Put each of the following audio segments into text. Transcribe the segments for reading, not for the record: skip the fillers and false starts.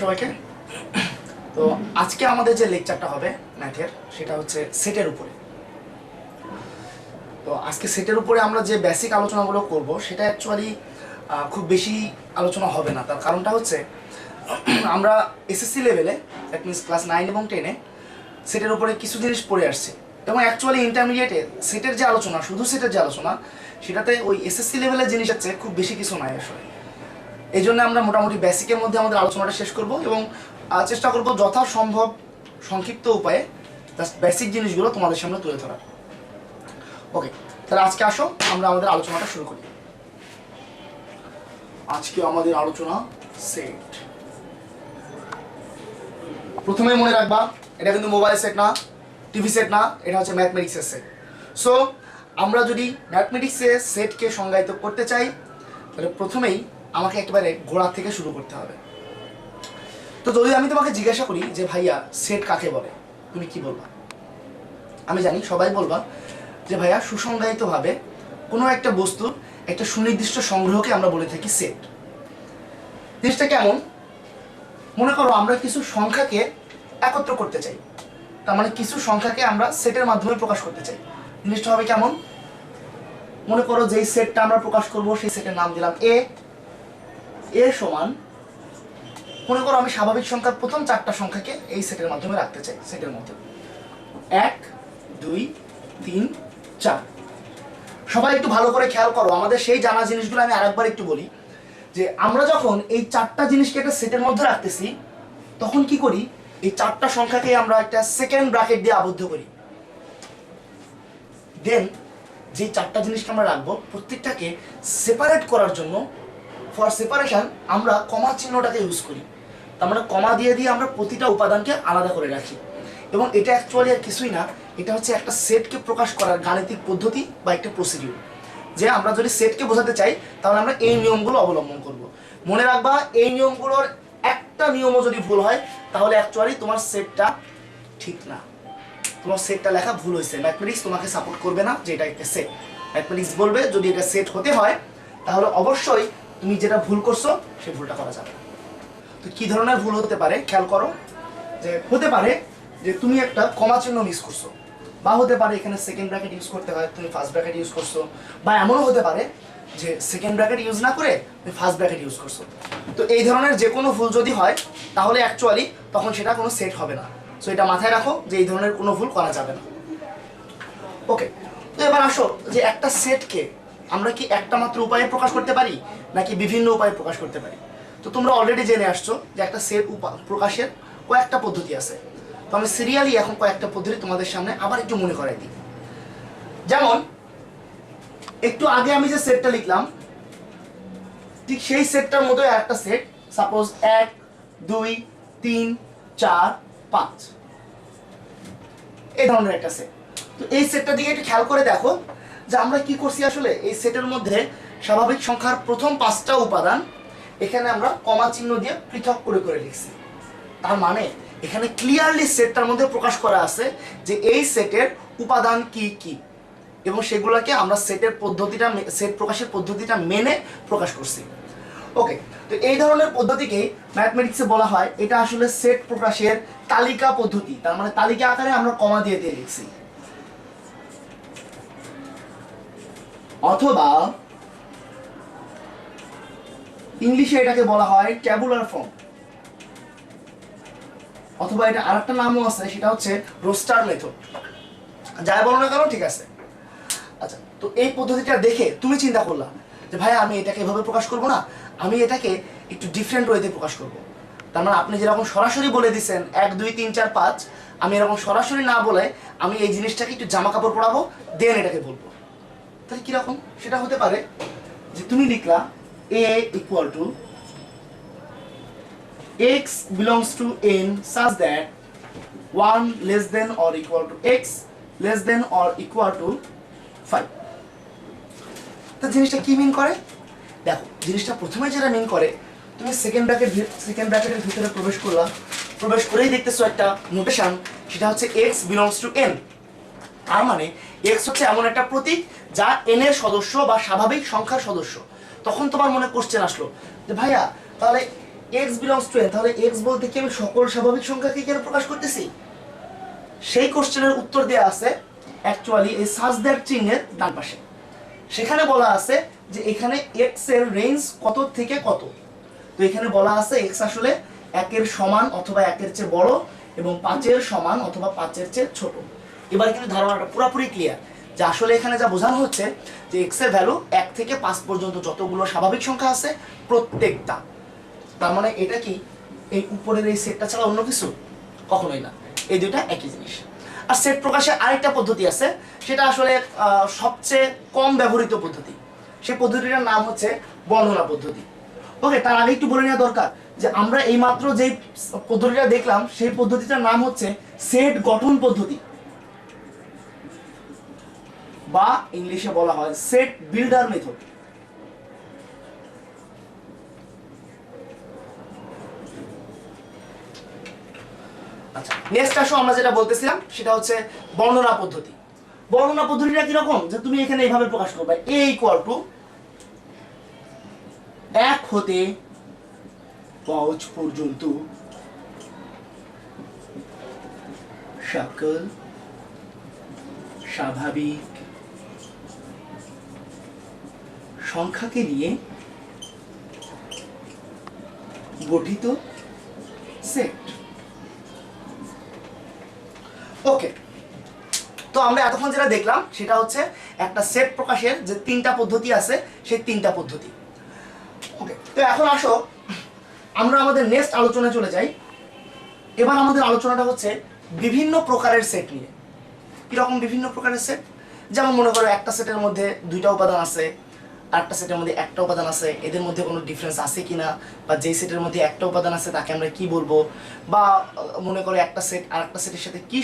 সবাইকে। তো আজকে আমাদের যে লেকচারটা হবে ম্যাথের, সেটা হচ্ছে সেটের উপরে। তো আজকে সেটের উপরে আমরা যে বেসিক আলোচনাগুলো করব সেটা অ্যাকচুয়ালি খুব বেশি আলোচনা হবে না। তার কারণটা হচ্ছে আমরা এসএসসি লেভেলে, দ্যাট মিনস ক্লাস 9 এবং 10-এ সেটের উপরে কিছু জিনিস পড়ে আসছে, এবং অ্যাকচুয়ালি ইন্টারমিডিয়েটে সেটের যে আলোচনা, শুধু সেটের যে আলোচনা, সেটাতে ওই এসএসসি লেভেলের জিনিস হচ্ছে খুব বেশি কিছু নাই আসলে। এই জন্য আমরা মোটামুটি বেসিকের মধ্যে আমাদের আলোচনাটা শেষ করব এবং চেষ্টা করব যথাসম্ভব সংক্ষিপ্ত উপায়ে জাস্ট বেসিক জিনিসগুলো তোমাদের সামনে তুলে ধরার। ওকে, তাহলে আজকে আসো আমরা আমাদের আলোচনাটা শুরু করি। আজকে আমাদের আলোচনা সেট। প্রথমে মনে রাখবা, এটা কিন্তু মোবাইল সেট না, টিভি সেট না, এটা হচ্ছে ম্যাথমেটিক্সের সেট। সো আমরা যদি ম্যাথমেটিক্সের সেটকে সংজ্ঞায়িত করতে চাই, তাহলে প্রথমেই আমাকে একেবারে গোড়া থেকে শুরু করতে হবে। তো যদি আমি তোমাকে জিজ্ঞাসা করি যে ভাইয়া সেট কাকে বলে, তুমি কি বলবা? আমি জানি সবাই বলবা যে ভাইয়া সুসংজ্ঞায়িতভাবে কোনো একটা বস্তুর একটা সুনির্দিষ্ট সংগ্রহকে আমরা বলে থাকি সেট। জিনিসটা কেমন? মনে করো আমরা কিছু সংখ্যাকে একত্র করতে চাই, তার মানে কিছু সংখ্যাকে আমরা সেটের মাধ্যমে প্রকাশ করতে চাই। জিনিসটা হবে কেমন? মনে করো যেই সেটটা আমরা প্রকাশ করব সেই সেটের নাম দিলাম এ। এ সমান, মনে করো আমি স্বাভাবিক সংখ্যার প্রথম 4টা সংখ্যাকে এই সেটের মাধ্যমে রাখতে চাই সেটের মধ্যে, 1 2 3 4। সবাই একটু ভালো করে খেয়াল করো, আমাদের সেই জানা জিনিসগুলো আমি আরেকবার একটু বলি, যে আমরা যখন এই 4টা জিনিসকে একটা সেটের মধ্যে রাখতেছি, তখন কি করি? এই 4টা সংখ্যাকে আমরা একটা সেকেন্ড ব্র্যাকেট দিয়ে আবদ্ধ করি। দেন যে 4টা জিনিসকে আমরা রাখবো, প্রত্যেকটাকে সেপারেট করার জন্য, ফর সেপারেশন, আমরা কমা চিহ্নটাকে ইউজ করি। তার মানে কমা দিয়ে দিয়ে আমরা প্রতিটা উপাদানকে আলাদা করে রাখি। এবং এটা অ্যাকচুয়ালি আর কিছুই না, এটা হচ্ছে একটা সেটকে প্রকাশ করার গাণিতিক পদ্ধতি বা একটা প্রসিডিউর। যে আমরা যদি সেটকে বোঝাতে চাই, তাহলে আমরা এই নিয়মগুলো অবলম্বন করব। মনে রাখবা, এই নিয়মগুলোর একটা নিয়মও যদি ভুল হয়, তাহলে অ্যাকচুয়ালি তোমার সেটটা ঠিক না, তোমার সেটটা লেখা ভুল হয়েছে। ম্যাথমেটিক্স তোমাকে সাপোর্ট করবে না যে এটা একটা সেট। ম্যাথমেটিক্স বলবে যদি এটা সেট হতে হয়, তাহলে অবশ্যই তুমি যেটা ভুল করছো সেই ভুলটা করা যাবে না। তো কি ধরনের ভুল হতে পারে খেয়াল করো, যে হতে পারে যে তুমি একটা কমা চিহ্ন মিস করছো, বা হতে পারে এখানে সেকেন্ড ব্র্যাকেট ইউজ করতে হয়, তুমি ফার্স্ট ব্র্যাকেট ইউজ করছো, বা এমনও হতে পারে যে সেকেন্ড ব্র্যাকেট ইউজ না করে তুমি ফার্স্ট ব্র্যাকেট ইউজ করছো। তো এই ধরনের যে কোনো ভুল যদি হয়, তাহলে অ্যাকচুয়ালি তখন সেটা কোনো সেট হবে না। সো এটা মাথায় রাখো যে এই ধরনের কোনো ভুল করা যাবে না। ওকে, তো এবার আসো যে একটা সেটকে আমরা কি একটা মাত্র উপায়ে প্রকাশ করতে পারি নাকি বিভিন্ন উপায়ে প্রকাশ করতে পারি? তো তোমরা অলরেডি জেনে আসছো যে একটা সেট প্রকাশের কয়েকটা পদ্ধতি আছে। তো আমি সিরিয়ালি এখন কয়েকটা পদ্ধতি তোমাদের সামনে আবার একটু মনে করাই দিই। যেমন একটু আগে আমি যে সেটটা লিখলাম, ঠিক সেই সেটটার মতো একটা সেট, সাপোজ 1 2 3 4 5, এই ধরনের একটা সেট। তো এই সেটটা দিকে একটু খেয়াল করে দেখো যে আমরা কি করছি আসলে। এই সেটের মধ্যে স্বাভাবিক সংখ্যার প্রথম 5টা উপাদান এখানে আমরা কমা চিহ্ন দিয়ে পৃথক করে করে লিখছি। তার মানে এখানে ক্লিয়ারলি সেটটার মধ্যে প্রকাশ করা আছে যে এই সেটের উপাদান কি কি, এবং সেগুলোকে আমরা সেট প্রকাশের পদ্ধতিটা মেনে প্রকাশ করছি। ওকে, তো এই ধরনের পদ্ধতিকে ম্যাথমেটিক্সে বলা হয়, এটা আসলে সেট প্রকাশের তালিকা পদ্ধতি। তার মানে তালিকা আকারে আমরা কমা দিয়ে দিয়ে লিখছি। অথবা ইংলিশে এটাকে বলা হয় ট্যাবুলার ফর্ম, অথবা এটা আরেকটা নামও আছে, সেটা হচ্ছে রোস্টার মেথড। যাই বলো না কেন, ঠিক আছে। আচ্ছা, তো এই পদ্ধতিটা দেখে তুমি চিন্তা করলা যে ভাই আমি এটাকে এভাবে প্রকাশ করব না, আমি এটাকে একটু ডিফারেন্ট ওয়েতে প্রকাশ করব। তার মানে আপনি যেরকম সরাসরি বলে দিচ্ছেন 1 2 3 4 5, আমি এরকম সরাসরি না বলে আমি এই জিনিসটাকে একটু জামা কাপড় পরাবো, দেন এটাকে বলবো। তাহলে কিরকম? সেটা হতে পারে যে তুমি লিখলা a equal to x belongs to n such that 1 less than or equal to x less than or equal to 5। তো জিনিসটা কি মিন করে? দেখো, জিনিসটা প্রথমে যেটা মিন করে, তুমি সেকেন্ড ব্র্যাকেটের ভিতরে প্রবেশ করলা, প্রবেশ করেই দেখতেছো একটা নোটেশন, সেটা হচ্ছে x belongs to n। তার মানে x হচ্ছে এমন একটা প্রতীক যা n এর সদস্য বা স্বাভাবিক সংখ্যার সদস্য। তখন তোমার মনে কোশ্চেন আসলো যে ভাইয়া তাহলে x বিলংস টু n, তাহলে x বলতে কি আমি সকল স্বাভাবিক সংখ্যাকে কেন প্রকাশ করতেছি? সেই কোশ্চেনের উত্তর দেয়া আছে অ্যাকচুয়ালি এই সাজ দ্যাট চিহ্নের ডান পাশে। সেখানে বলা আছে যে এখানে x এর রেঞ্জ কত থেকে কত। তো এখানে বলা আছে x আসলে 1 এর সমান অথবা 1 এর চেয়ে বড় এবং 5 এর সমান অথবা 5 এর চেয়ে ছোট। এবার কিন্তু ধারণাটা পুরোপুরি ক্লিয়ার যে আসলে এখানে যা বোঝানো হচ্ছে যে x এর ভ্যালু 1 থেকে 5 পর্যন্ত যতগুলো স্বাভাবিক সংখ্যা আছে প্রত্যেকটা। তার মানে এটা কি এই উপরের এই সেটটা ছাড়া অন্য কিছু? কখনোই না, এই দুইটা একই জিনিস। আর সেট প্রকাশের আরেকটা পদ্ধতি আছে, সেটা আসলে সবচেয়ে কম ব্যবহৃত পদ্ধতি। সেই পদ্ধতিটার নাম হচ্ছে বর্ণনা পদ্ধতি। ওকে, তার আগে একটু বলে নেওয়া দরকার যে আমরা এইমাত্র যেই পদ্ধতিটা দেখলাম সেই পদ্ধতিটার নাম হচ্ছে সেট গঠন পদ্ধতি, বা ইংলিশে বলা হয় সেট বিল্ডার মেথড। আচ্ছা, নেক্সট আসো আমরা যেটা বলতেছিলাম সেটা হচ্ছে বর্ণনা পদ্ধতি। বর্ণনা পদ্ধতিটা কিরকম, যে তুমি এখানে এইভাবে প্রকাশ করবে a ইকুয়াল টু 1 হতে 5 পর্যন্ত সকল স্বাভাবিক সংখ্যাকে নিয়ে গঠিত সেট। ওকে, তো আমরা এতক্ষণ যেটা দেখলাম সেটা হচ্ছে একটা সেট প্রকাশের যে 3টা পদ্ধতি আছে সেই 3টা পদ্ধতি। ওকে, তো এখন আসো আমরা আমাদের নেক্সট আলোচনায় চলে যাই। এবার আমাদের আলোচনাটা হচ্ছে বিভিন্ন প্রকারের সেট নিয়ে। কিরকম বিভিন্ন প্রকারের সেট? যেমন মনে করো একটা সেটের মধ্যে 2টা উপাদান আছে, আর একটা সেটের মধ্যে একটা উপাদান আছে, এদের মধ্যে কোনো ডিফারেন্স আছে কিনা, বা যেই সেটের মধ্যে একটা উপাদান আছে তাকে আমরা কি বলবো, বা মনে করো একটা সেট আর একটা সেটের সাথে কি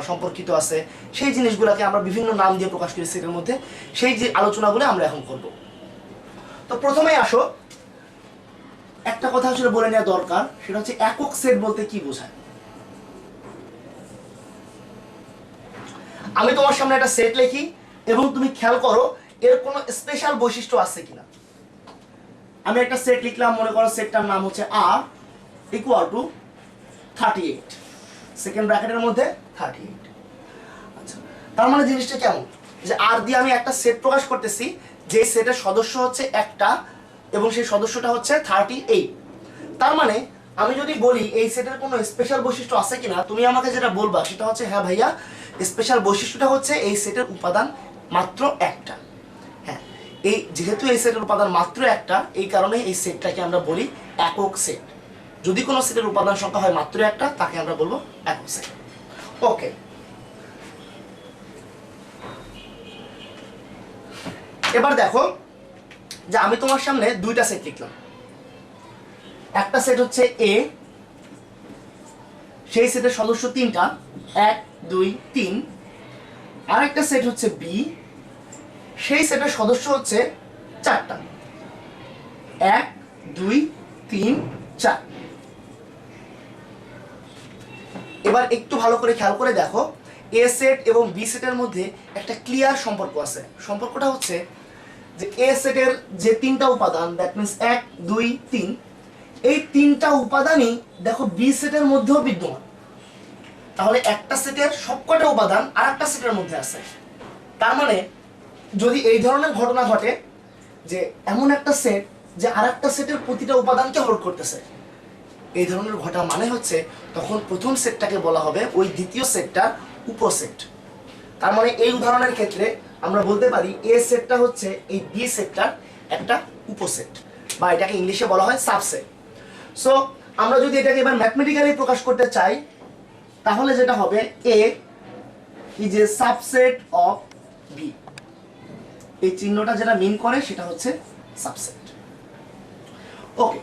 সম্পর্কিত আছে, সেই জিনিসগুলোকে আমরা বিভিন্ন নাম দিয়ে প্রকাশ করি সেটের মধ্যে। সেই যে আলোচনাগুলো আমরা এখন করব। তো প্রথমেই আসো একটা কথা আসলে বলে নেওয়া দরকার, সেটা হচ্ছে একক সেট বলতে কি বোঝায়। আমি তোমার সামনে একটা সেট লিখি এবং তুমি খেয়াল করো এর কোনো স্পেশাল বৈশিষ্ট্য আছে কিনা। আমি একটা সেট লিখলাম, মনে করো সেটটার নাম হচ্ছে r ইকুয়াল টু 38, সেকেন্ড ব্র্যাকেটের মধ্যে 38। আচ্ছা, তার মানে জিনিসটা কেমন, যে r দিয়ে আমি একটা সেট প্রকাশ করতেছি, যে সেটের সদস্য হচ্ছে একটা এবং সেই সদস্যটা হচ্ছে 38। তার মানে আমি যদি বলি এই সেটের কোনো স্পেশাল বৈশিষ্ট্য আছে কিনা, তুমি আমাকে যেটা বলবা সেটা হচ্ছে হ্যাঁ ভাইয়া, স্পেশাল বৈশিষ্ট্যটা হচ্ছে এই সেটের উপাদান মাত্র একটা। হ্যাঁ, এই যেহেতু এই সেটের উপাদান মাত্র একটা, এই কারণে এই সেটটাকে আমরা বলি একক সেট। যদি কোনো সেটের উপাদান সংখ্যা হয় মাত্র একটা, তাকে আমরা বলবো একক সেট। ওকে, এবার দেখো যে আমি তোমার সামনে 2টা সেট লিখলাম। একটা সেট হচ্ছে a, সেই সেটের সদস্য 3টা, 1 2 3। আরেকটা সেট হচ্ছে b, সেই সেটের সদস্য হচ্ছে 4টা, 1 2 3 4। এবার একটু ভালো করে খেয়াল করে দেখো a সেট এবং b সেটের মধ্যে একটা ক্লিয়ার সম্পর্ক আছে। সম্পর্কটা হচ্ছে যে a সেটের যে 3টা উপাদান, দ্যাট মিন্স 1 2 3, এই 3টা উপাদানই দেখো b সেটের মধ্যেও বিদ্যমান। তাহলে একটা সেটের সবকটা উপাদান আর একটা সেটের মধ্যে আছে। তার মানে যদি এই ধরনের ঘটনা ঘটে যে এমন একটা সেট যে আর একটা সেটের প্রতিটা উপাদানকে হোল্ড করতেছে, এই ধরনের ঘটা মানে হচ্ছে তখন প্রথম সেটটাকে বলা হবে ওই দ্বিতীয় সেটটার উপসেট। তার মানে এই উদাহরণের ক্ষেত্রে আমরা বলতে পারি এ সেটটা হচ্ছে এই বি সেটটার একটা উপসেট, বা এটাকে ইংলিশে বলা হয় সাবসেট। সো আমরা যদি এটাকে এবার ম্যাথমেটিক্যালি প্রকাশ করতে চাই, তাহলে যেটা হবে A is a subset of B. এই চিহ্নটা যেটা মিন করে সেটা হচ্ছে সাবসেট। ওকে,